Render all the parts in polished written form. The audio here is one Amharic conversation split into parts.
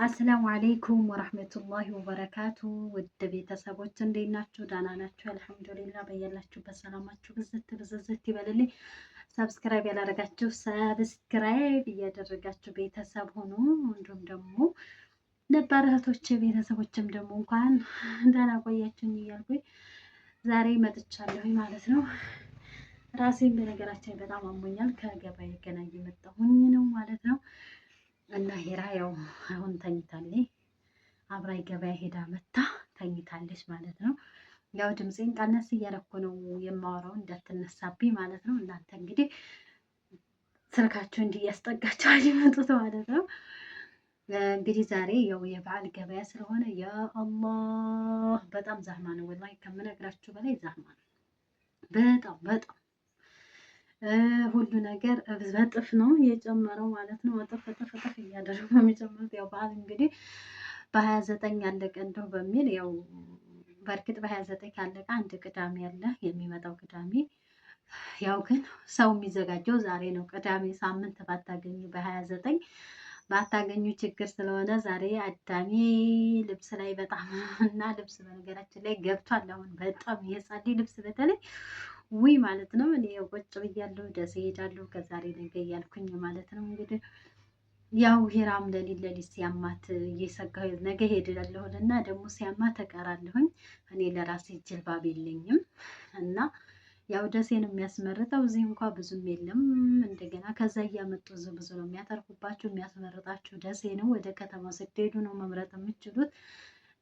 አሰላሙ አለይኩም ወራህመቱላሂ ወበረካቱ። ውድ ቤተሰቦች እንዴት ናችሁ? ደህና ናችሁ? አልሐምዱሊላህ። በያላችሁበት ሰላማችሁ ብዝት ይበልልኝ። ሰብስክራይብ ያላደረጋችሁ ሰብስክራይብ እያደረጋችሁ ቤተሰብ ሆኑ። እንዲሁም ደግሞ ነባር እህቶቼ ቤተሰቦችም ደግሞ እንኳን ደህና ቆያችሁኝ እያልኩኝ ዛሬ መጥቻለሁኝ ማለት ነው። ራሴን በነገራችን በጣም አሞኛል። ከገበያ ገና እየመጣሁኝ ነው ማለት ነው። እና ሂራ ያው አሁን ተኝታለች። አብራይ ገበያ ሄዳ መታ ተኝታለች ማለት ነው። ያው ድምፄን ቀነስ እያደረኩ ነው የማወራው እንዳትነሳብኝ ማለት ነው። እናንተ እንግዲህ ስልካችሁ እንዲህ እያስጠጋችሁ አይመጡት ማለት ነው። እንግዲህ ዛሬ ያው የበዓል ገበያ ስለሆነ ያ አላህ በጣም ዛህማ ነው። ወላሂ ከምነግራችሁ በላይ ዛህማ ነው። በጣም ሁሉ ነገር በጥፍ ነው የጨመረው ማለት ነው። እጥፍ እያደረጉ ነው የሚጨምሩት። ያው በዓል እንግዲህ በ29 ያለቀ እንደው በሚል ያው በእርግጥ በ29 ካለቀ አንድ ቅዳሜ አለ የሚመጣው ቅዳሜ። ያው ግን ሰው የሚዘጋጀው ዛሬ ነው። ቅዳሜ ሳምንት ባታገኙ በ29 ባታገኙ ችግር ስለሆነ ዛሬ አዳሚ ልብስ ላይ በጣም እና ልብስ በነገራችን ላይ ገብቷል። አሁን በጣም የጸዲ ልብስ በተለይ ውይ ማለት ነው። እኔ ቁጭ ብያለሁ፣ ደስ እሄዳለሁ ከዛሬ ነገ እያልኩኝ ማለት ነው። እንግዲህ ያው ሂራም ለሊት ሲያማት እየሰጋሁ ነገ ሄዳለሁ እና ደግሞ ሲያማት ተቀራለሁኝ። እኔ ለራሴ ጅልባብ የለኝም እና ያው ደሴ ነው የሚያስመርጠው። እዚህ እንኳ ብዙም የለም። እንደገና ከዛ እያመጡ ብዙ ነው የሚያተርፉባችሁ። የሚያስመርጣችሁ ደሴ ነው። ወደ ከተማ ስትሄዱ ነው መምረጥ የምትችሉት።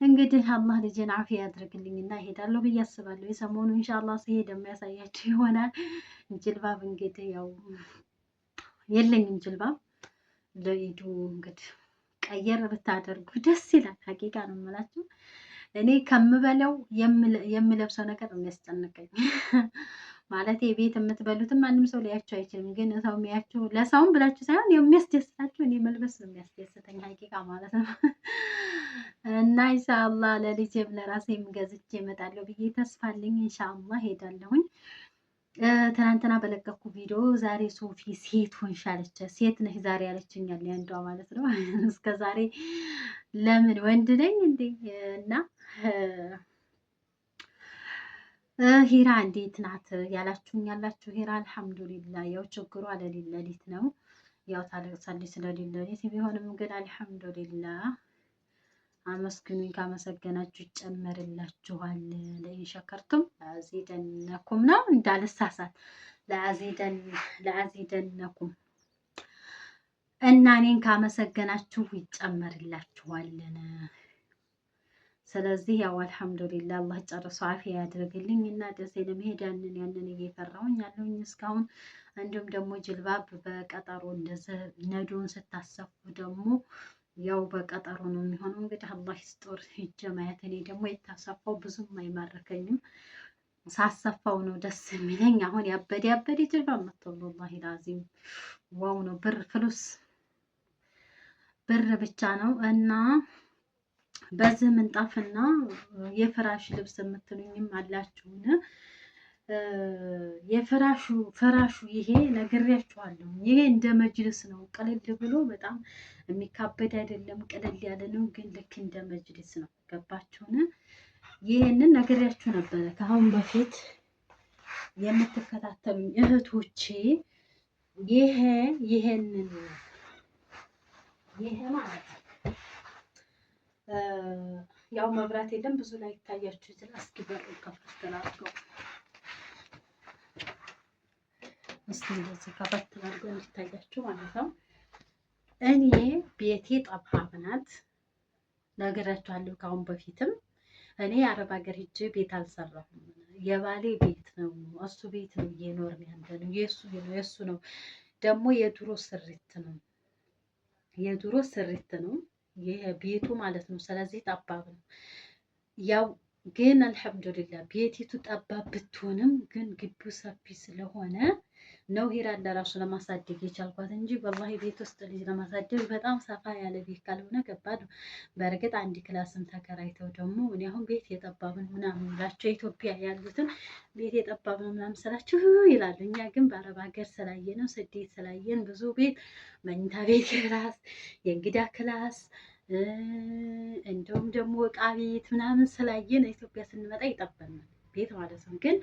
እንግዲህ አላህ ልጄን አፊ ያድርግልኝና እሄዳለሁ ብዬ አስባለሁ። የሰሞኑ ኢንሻአላህ ሲሄድ የሚያሳያችሁ ይሆናል። ጅልባብ እንግዲህ ያው የለኝም ጅልባብ። ለኢዱ እንግዲህ ቀየር ብታደርጉ ደስ ይላል። ሀቂቃ ነው የምላችሁ። እኔ ከምበለው የምለብሰው ነገር የሚያስጨንቀኝ ማለት የቤት የምትበሉትም ማንም ሰው ሊያችሁ አይችልም። ግን ሰው የሚያችሁ ለሰውም ብላችሁ ሳይሆን የሚያስደስታችሁ እኔ መልበስ ነው የሚያስደስተኝ ሀቂቃ ማለት ነው። እና ኢንሻአላህ ለልጄም ለራሴም ገዝቼ እመጣለሁ ብዬ ተስፋ አለኝ። ኢንሻአላህ ሄዳለሁኝ። ትናንትና በለቀኩ ቪዲዮ ዛሬ ሶፊ ሴት ሆንሽ አለች። ሴት ነሽ ዛሬ ያለችኛል ያንዷ ማለት ነው። እስከ ዛሬ ለምን ወንድ ነኝ እንዴ? እና ሂራ እንዴት ናት ያላችሁኝ ያላችሁ፣ ሂራ አልሐምዱሊላ። ያው ችግሯ ለሊት ነው። ያው ታለቅሳለች ስለሊት ቢሆንም ግን አልሐምዱሊላ አመስግኑኝ። ካመሰገናችሁ ይጨመርላችኋል። ለኢንሸከርቱም ለአዚደነኩም ነው እንዳልሳሳት፣ ለአዚደነኩም እና እኔን ካመሰገናችሁ ይጨመርላችኋልን። ስለዚህ ያው አልሐምዱሊላ አላህ ጨርሶ አፊያ ያድርግልኝ እና ደሴ ለመሄድ ያንን እየፈራሁኝ ያለሁኝ እስካሁን። እንዲሁም ደግሞ ጅልባብ በቀጠሮ እንደዚህ ነዶን ስታሰፉ ደግሞ ያው በቀጠሮ ነው የሚሆነው። እንግዲህ አላህ ይስጦር ሂጅ ማየት። እኔ ደግሞ የታሰፋው ብዙም አይማርከኝም፣ ሳሰፋው ነው ደስ የሚለኝ። አሁን ያበደ ጅልባብ መጥቷል። ወላሂ ላዚም ዋው ነው። ብር ብቻ ነው እና በዚህ ምንጣፍና የፍራሽ ልብስ የምትሉኝም አላችሁን? ፍራሹ ይሄ ነግሬያችኋለሁ። ይሄ እንደ መጅልስ ነው። ቅልል ብሎ በጣም የሚካበድ አይደለም፣ ቅልል ያለ ነው። ግን ልክ እንደ መጅልስ ነው። ገባችሁን? ይሄንን ነግሬያችሁ ነበረ ከአሁን በፊት የምትከታተሉኝ እህቶቼ። ይሄንን ማለት ነው። ያው መብራት የለም ብዙ ላይ ይታያችሁ ይችላል። እስኪ በሩ ከፈት ላድርገው፣ እስኪ እንደዚህ ከፈት ላድርገው እንዲታያችሁ ማለት ነው። እኔ ቤቴ ጠባብ ናት፣ ነግራችኋለሁ ከአሁን በፊትም። እኔ አረብ ሀገር ሂጄ ቤት አልሰራሁም። የባሌ ቤት ነው፣ እሱ ቤት ነው እየኖርን ያለ ነው። የእሱ ነው ደግሞ የድሮ ስሪት ነው ይሄ ቤቱ ማለት ነው። ስለዚህ ጠባብ ነው። ያው ግን አልሐምዱሊላ ቤቲቱ ጠባብ ብትሆንም ግን ግቢው ሰፊ ስለሆነ ነው ሂራን ለራሱ ለማሳደግ የቻልኳት እንጂ ወላሂ ቤት ውስጥ ልጅ ለማሳደግ በጣም ሰፋ ያለ ቤት ካልሆነ ከባድ ነው። በእርግጥ አንድ ክላስም ተከራይተው ደግሞ እኔ አሁን ቤት የጠባብን ምናምን ብላቸው ኢትዮጵያ ያሉትን ቤት የጠባብ ነው ምናምን ስላችሁ ይላሉ። እኛ ግን በአረብ ሀገር ስላየነው ስደት ስላየን ብዙ ቤት መኝታ ቤት ክላስ፣ የእንግዳ ክላስ እንደውም ደግሞ እቃ ቤት ምናምን ስላየን ኢትዮጵያ ስንመጣ ይጠበናል ቤት ማለት ነው። ግን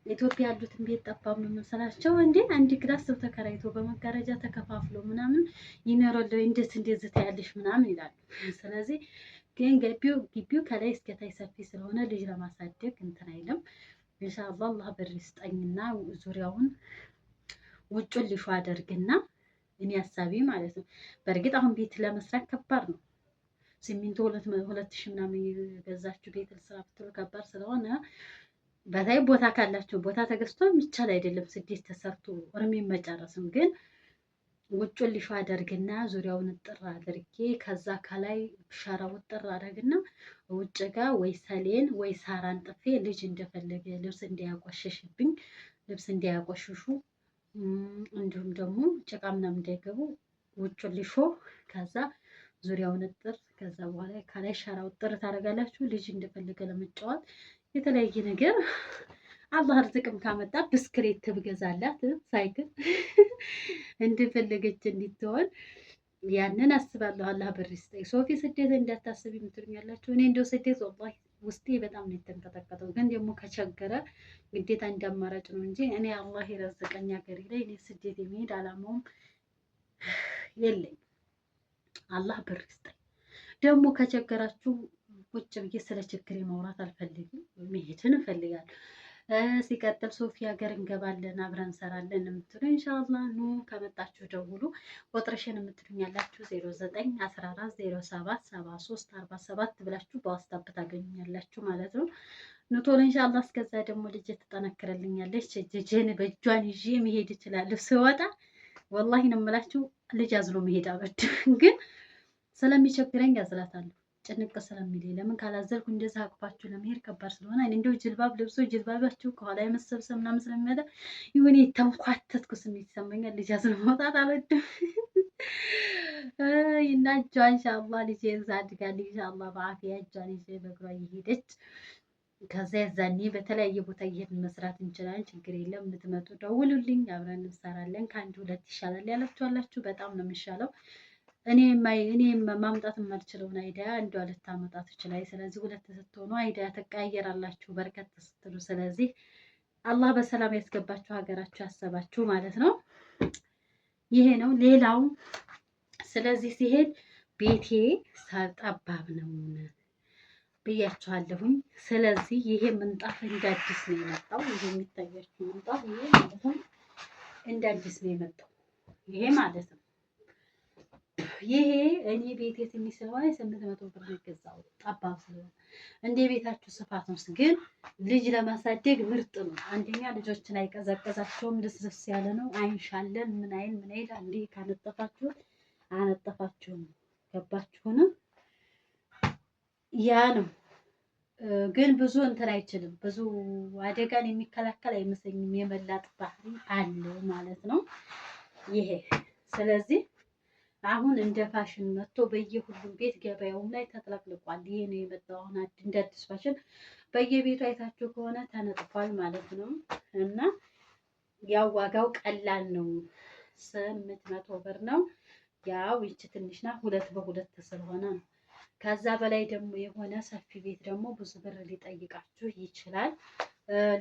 ኢትዮጵያ ያሉትን ቤት ጠባብ ነው መሰላቸው እንዴ? አንድ ክላስ ሰው ተከራይቶ በመጋረጃ ተከፋፍሎ ምናምን ይኖራል። እንዴት ታያለሽ ምናምን ይላሉ። ስለዚህ ግን ግቢው ከላይ እስከታይ ሰፊ ስለሆነ ልጅ ለማሳደግ እንትን አይልም። ኢንሻአላህ አላህ ብር ይስጠኝና ዙሪያውን ውጩን ልሹ አደርግና እኔ ሀሳቤ ማለት ነው። በእርግጥ አሁን ቤት ለመስራት ከባድ ነው። ሲሚንቶ 2000 ምናምን የገዛችሁ ቤት ልስራ ብትሉ ከባድ ስለሆነ በታይ ቦታ ካላችሁ ቦታ ተገዝቶ የሚቻል አይደለም። ስደት ተሰርቶ እርሜን መጨረስም ግን ውጩን ልሹ አደርግና ዙሪያውን እጥር አድርጌ ከዛ ከላይ ሸራው እጥር አደርግና ውጭ ጋር ወይ ሰሌን ወይ ሳር አንጥፌ ልጅ እንደፈለገ ልብስ እንዲያቆሽሽብኝ ልብስ እንዲያቆሽሹ እንዲሁም ደግሞ ጭቃ ምናምን እንዳይገቡ ውጩን ልሾ ከዛ ዙሪያውን እጥር ከዛ በኋላ ከላይ ሸራው እጥር ታደርጋላችሁ። ልጅ እንደፈለገ ለመጫወት የተለያየ ነገር አላህ ርዝቅም ካመጣ ብስክሌት ትብገዛላት ሳይክል እንደፈለገች እንድትሆን ያንን አስባለሁ። አላህ ብር ይስጠኝ። ሶፊ ስደት እንዳታስቢ የምትሉኝ ያላችሁ እኔ እንደው ስደት ወላሂ ውስጤ በጣም ነው የተንቀጠቀጠው። ግን ደግሞ ከቸገረ ግዴታ እንዳማራጭ ነው እንጂ እኔ አላህ የረዘቀኝ ሀገሬ ላይ እኔ ስደት የሚሄድ አላማውም የለኝ። አላህ ብር ይስጠኝ። ደግሞ ከቸገራችሁ ቁጭ ብዬ ስለ ችግሬ ማውራት አልፈልግም፣ መሄድን እፈልጋለሁ። ሲቀጥል ሶፊ ሀገር እንገባለን አብረን እንሰራለን የምትሉ ኢንሻአላህ ኑ ከመጣችሁ ደውሉ። ቁጥርሽን የምትሉኝ ያላችሁ 0914077347 ብላችሁ በዋትስአፕ ታገኙኛላችሁ ማለት ነው። ኑ ቶሎ ኢንሻአላህ። እስከዛ ደግሞ ልጅ ትጠነክርልኛለች። እጄን በእጇን ይዤ መሄድ እችላለሁ ስወጣ። ወላሂ ነው የምላችሁ ልጅ አዝሎ መሄድ አልወድም፣ ግን ስለሚቸግረኝ አዝላታለሁ። ጭንቅ ስለሚለኝ ለምን ካላዘልኩ እንደዛ አቅፋችሁ ለመሄድ ከባድ ስለሆነ እኔ እንደው ጅልባብ ለብሶ ጅልባባችሁ ከኋላ የመሰብሰብ ምናምን ስለሚመጣ ይሁን የተንኳተትኩ ስሜት ይሰማኛል። ልጅ አዝሎ መውጣት አልወድም እና እጇ ኢንሻአላህ ልጅ ዛድጋል ኢንሻአላህ በአፊያ እጇን ይዤ በእግሯ እየሄደች ከዛ የዛኔ በተለያየ ቦታ እየሄድን መስራት እንችላለን። ችግር የለም። የምትመጡ ደውሉልኝ፣ አብረን እንሰራለን። ከአንድ ሁለት ይሻላል ያላችሁ አላችሁ። በጣም ነው የሚሻለው። እኔ ማምጣት የማልችለውን አይዲያ አንዷ ልታመጣ ትችላለች። ስለዚህ ሁለት ስትሆኑ አይዲያ ተቀያየራላችሁ በርከት ስትሉ። ስለዚህ አላህ በሰላም ያስገባችሁ ሀገራችሁ ያሰባችሁ ማለት ነው። ይሄ ነው ሌላው። ስለዚህ ሲሄድ ቤቴ ጠባብ ነው ብያችኋለሁኝ። ስለዚህ ይሄ ምንጣፍ እንደ አዲስ ነው የመጣው። ይሄ የሚታያችሁ ምንጣፍ ይሄ ማለት ነው እንደ አዲስ ነው የመጣው። ይሄ ማለት ነው ይሄ እኔ ቤቴ ትንሽ ስለሆነ 800 ብር ነው የገዛው። ጠባብ ስለሆነ እንደ ቤታችሁ ስፋት ነው፣ ግን ልጅ ለማሳደግ ምርጥ ነው። አንደኛ ልጆችን አይቀዘቀዛቸውም፣ ልስልስ ያለ ነው። አይንሻለን ምን አይል አንዴ ካነጠፋችሁት አነጠፋችሁም። ገባችሁን? ያ ነው። ግን ብዙ እንትን አይችልም። ብዙ አደጋን የሚከላከል አይመስለኝም። የመላጥ ባህሪ አለው ማለት ነው ይሄ። ስለዚህ አሁን እንደ ፋሽን መጥቶ በየሁሉም ቤት ገበያውም ላይ ተጥለቅልቋል። ይሄ ነው የመጣው አሁን እንደ አዲስ ፋሽን በየቤቱ አይታችሁ ከሆነ ተነጥፏል ማለት ነው። እና ያው ዋጋው ቀላል ነው፣ 800 ብር ነው። ያው ይቺ ትንሽና 2 በ2 ስለሆነ ነው። ከዛ በላይ ደግሞ የሆነ ሰፊ ቤት ደግሞ ብዙ ብር ሊጠይቃችሁ ይችላል።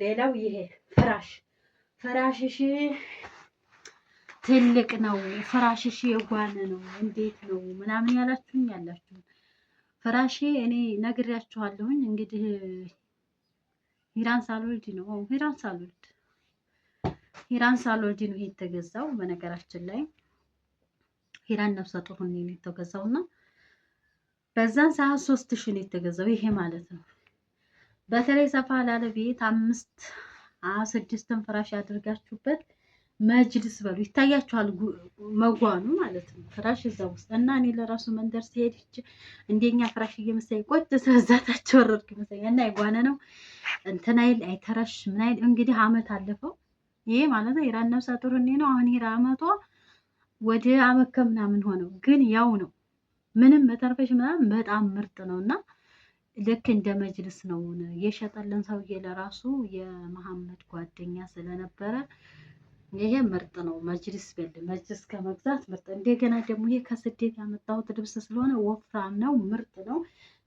ሌላው ይሄ ፍራሽሽ ትልቅ ነው፣ ፍራሽሽ የጓነ ነው፣ እንዴት ነው ምናምን ያላችሁኝ ያላችሁ። ፍራሼ እኔ ነግሬያችኋለሁኝ። እንግዲህ ሂራን ሳልወልድ ነው የተገዛው። በነገራችን ላይ ሂራን ነፍሰ ጡር ነው የተገዛውና በዛን ሰዓት 3000 ነው የተገዛው። ይሄ ማለት ነው በተለይ ሰፋ ላለ ቤት 5-6 ፍራሽ ያድርጋችሁበት መጅልስ በሉ ይታያችኋል፣ መጓኑ ማለት ነው። ፍራሽ እዛ ውስጥ እና እኔ ለራሱ መንደር ሲሄድ እንደኛ ፍራሽ እየመሰለኝ ቆጭ ስለዛታቸው ወረድኩ መሰለኝ። እና የጓነ ነው እንትን አይል አይተረሽ ምን አይል። እንግዲህ አመት አለፈው ይሄ ማለት ነው። ሂራን ነፍሰ ጡር ነው አሁን። ሂራ አመቷ ወደ አመት ከምናምን ሆነው፣ ግን ያው ነው ምንም መተርፈሽ ምናምን በጣም ምርጥ ነው። እና ልክ እንደ መጅልስ ነው የሸጠልን ሰውዬ። ለራሱ የመሐመድ ጓደኛ ስለነበረ ይሄ ምርጥ ነው። መጅሊስ ከመግዛት ምርጥ። እንደገና ደግሞ ይሄ ከስደት ያመጣሁት ልብስ ስለሆነ ወፍራም ነው፣ ምርጥ ነው።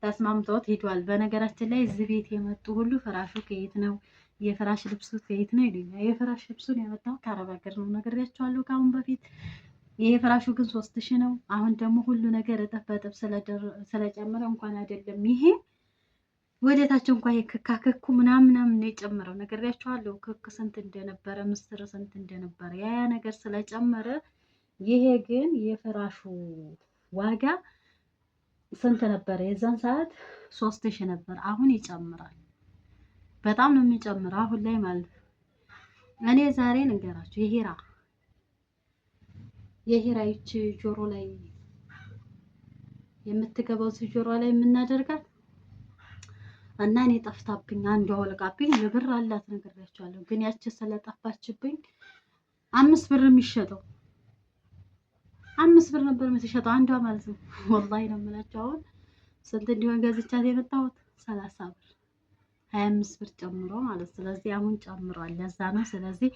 ተስማምተውት ሄዷል። በነገራችን ላይ እዚህ ቤት የመጡ ሁሉ ፍራሹ ከየት ነው የፍራሽ ልብሱ ከየት ነው ይሉኛል። የፍራሽ ልብሱን ያመጣሁት ከአረብ ሀገር ነው፣ ነግሬያቸዋለሁ ከአሁን በፊት። ይሄ ፍራሹ ግን 3000 ነው። አሁን ደግሞ ሁሉ ነገር እጥፍ በጥፍ ስለጨመረ እንኳን አይደለም ይሄ ወደታቸው እንኳን የክካክኩ ምናምን ነው የጨመረው። ነግሬያቸዋለሁ ክክ ስንት እንደነበረ፣ ምስር ስንት እንደነበረ ያ ነገር ስለጨመረ፣ ይሄ ግን የፍራሹ ዋጋ ስንት ነበረ? የዛን ሰዓት 3000 ነበር። አሁን ይጨምራል። በጣም ነው የሚጨምረው አሁን ላይ ማለት ነው። እኔ ዛሬ ልንገራችሁ የሂራ ይች ጆሮ ላይ የምትገባው ጆሮ ላይ የምናደርጋት እና እኔ ጠፍታብኝ አንዷ ወልቃብኝ ብር አላት ነግሬያቸዋለሁ። ግን ያቺ ስለጠፋችብኝ 5 ብር የሚሸጠው 5 ብር ነበር የምትሸጠው አንዷ ማለት ነው። ወላሂ ነው የምላቸው። አሁን ስንት እንዲሆን ገዝቻት የመጣሁት 30 ብር 25 ብር ጨምሮ ማለት። ስለዚህ አሁን ጨምሯል። ለዛ ነው። ስለዚህ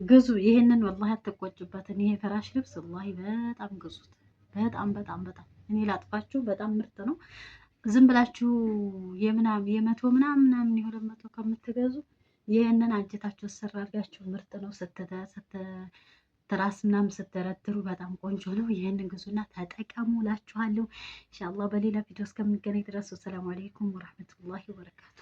ግዙ። ይሄንን ወላሂ አትቆጭበትን። ይሄ ፍራሽ ልብስ ወላሂ በጣም ግዙት። በጣም በጣም በጣም እኔ ላጥፋችሁ። በጣም ምርጥ ነው። ዝም ብላችሁ የመቶ ምናምን የ200 ከምትገዙ ይሄንን አንጀታችሁ ስራ አድርጋችሁ ምርጥ ነው። ትራስ ምናምን ስትደረድሩ በጣም ቆንጆ ነው። ይሄንን ግዙና ተጠቀሙ እላችኋለሁ። ኢንሻአላህ በሌላ ቪዲዮ እስከምንገናኝ ድረስ ሰላም አለይኩም ወራህመቱላሂ ወበረካቱ።